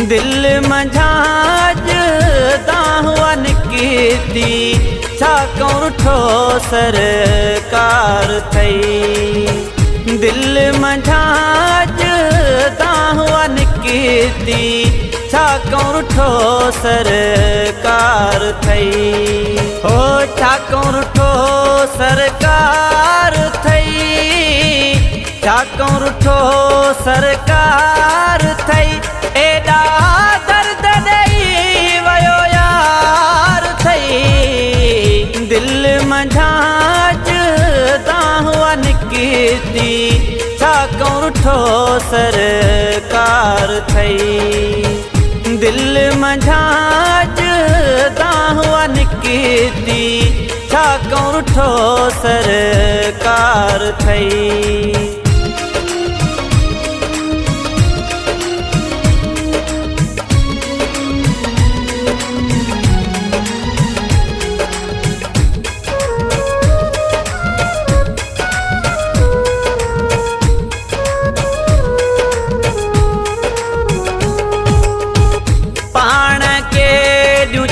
दिल मंझाज दाहवन कीती छा कौं ठो सरकार थई। दिल मंझाज दाहवन कीती छा कौं ठो सरकार थई। हो छा कौं ठो सरकार थई, छा कौं ठो सरकार थई। एडा दर्द ॾेई वयो यार थई। दिल मंझाज दाहवन कीती छा कौं ठो सरकार थई। दिल मंझाज दाहवन कीती छा कौं ठो सरकार थई।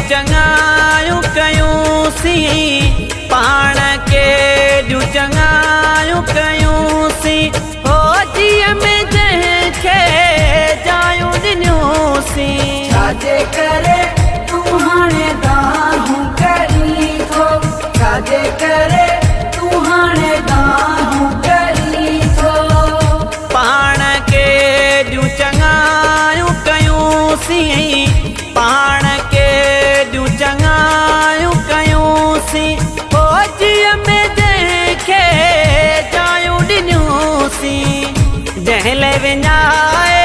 चङायूं कयूं सी, पाण के ॾियूं चङायूं कयूं सी। हो जीअ में जंहिंखे जायूं ॾिनियूं सी। छाजे करे तूं हाणे दाहूं करी थो, छाजे करे तूं हाणे दाहूं करी थो। पाण के ॾियूं चङायूं कयूं सी, पाण के ॾियूं चङायूं कयूं सी। हो जीअ में जंहिंखे जायूं ॾिनियूं सी। जंहिं लाइ विञाए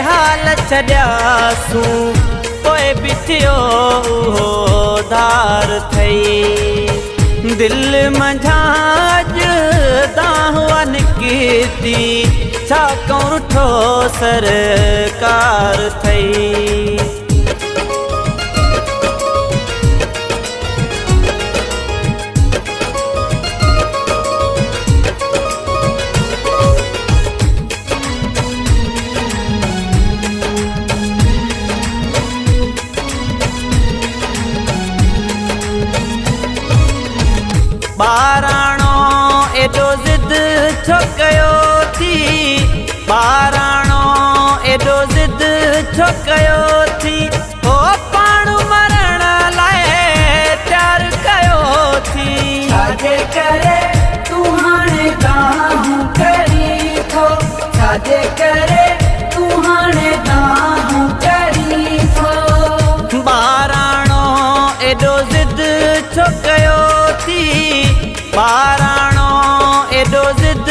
हाल छॾियासूं पोइ बि थियो उहो धार थई। दिल मंझाज दाहवन कीती छा कौं ठो सरकार थई। ॿाराणो एॾो ज़िद छो कयो थी, ॿाराणो एॾो ज़िद छो कयो थी। हो पाण मरण लाइ तैयार कयो थी। छाजे करे तूं हाणे दाहूं करी थो, छाजे करे तूं हाणे दाहूं करी थो। ॿाराणो एॾो ज़िद छो कयो थी, ॿाराणो एॾो ज़िद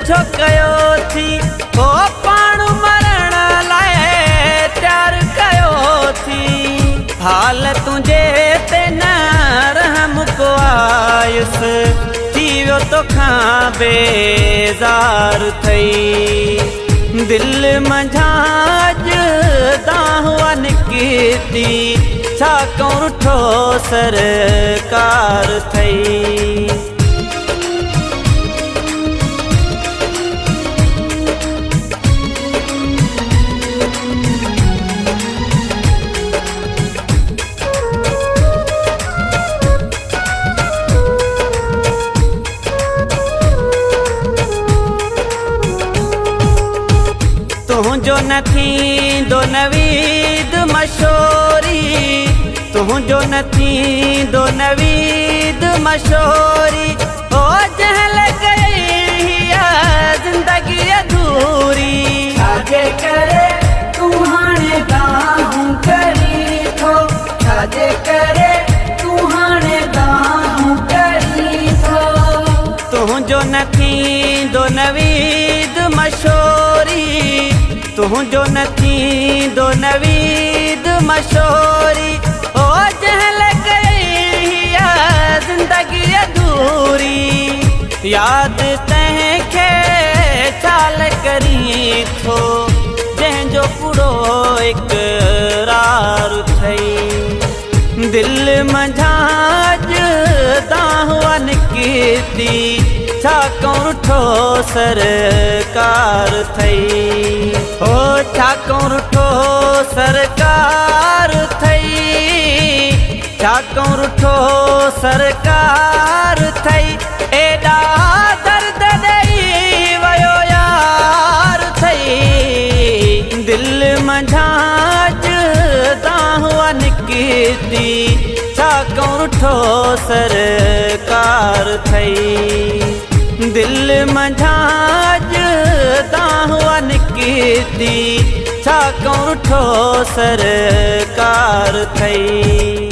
छो कयो थी। हो पाण मरण लाइ तैयार कयो थी। हाल तुंहिंजे ते न रहम को आयुसि, थी वियो तोखां बेज़ार थई। दिल मंझाज दाहवन कीती छा कौं ठो सरकार थई। तुंहिंजो न थींदो नवीद मशोरी, तुंहिंजो न थींदो नवीद मशोरी। हो जंहिं लॻई हीअ ज़िंदगी अधूरी। छाजे करे तूं हाणे दाहूं करी थो, छाजे करे तूं हाणे दाहूं करी थो। तुंहिंजो न थींदो नवीद मशोरी, तुंहिंजो न थींदो नवीद मशोरी। हो जंहिं लॻई हीअ ज़िंदगी अधूरी। यादि तंहिंखे चाल करी थो जंहिंजो पूरो इक़रार थई। दिल मंझाज दाहवन कीती छा कौरुठो सरकार थई हो छा कौरुठो सरकार थई छा कौरुठो सरकार थई एॾा दर्द ॾेई वियो यार थई दिल मंझाज दाहुआ निकिती छा कौरुठो सरकार थई दिल मंझाज दाहुआ निकिती छा कौरुठो सरकार थई।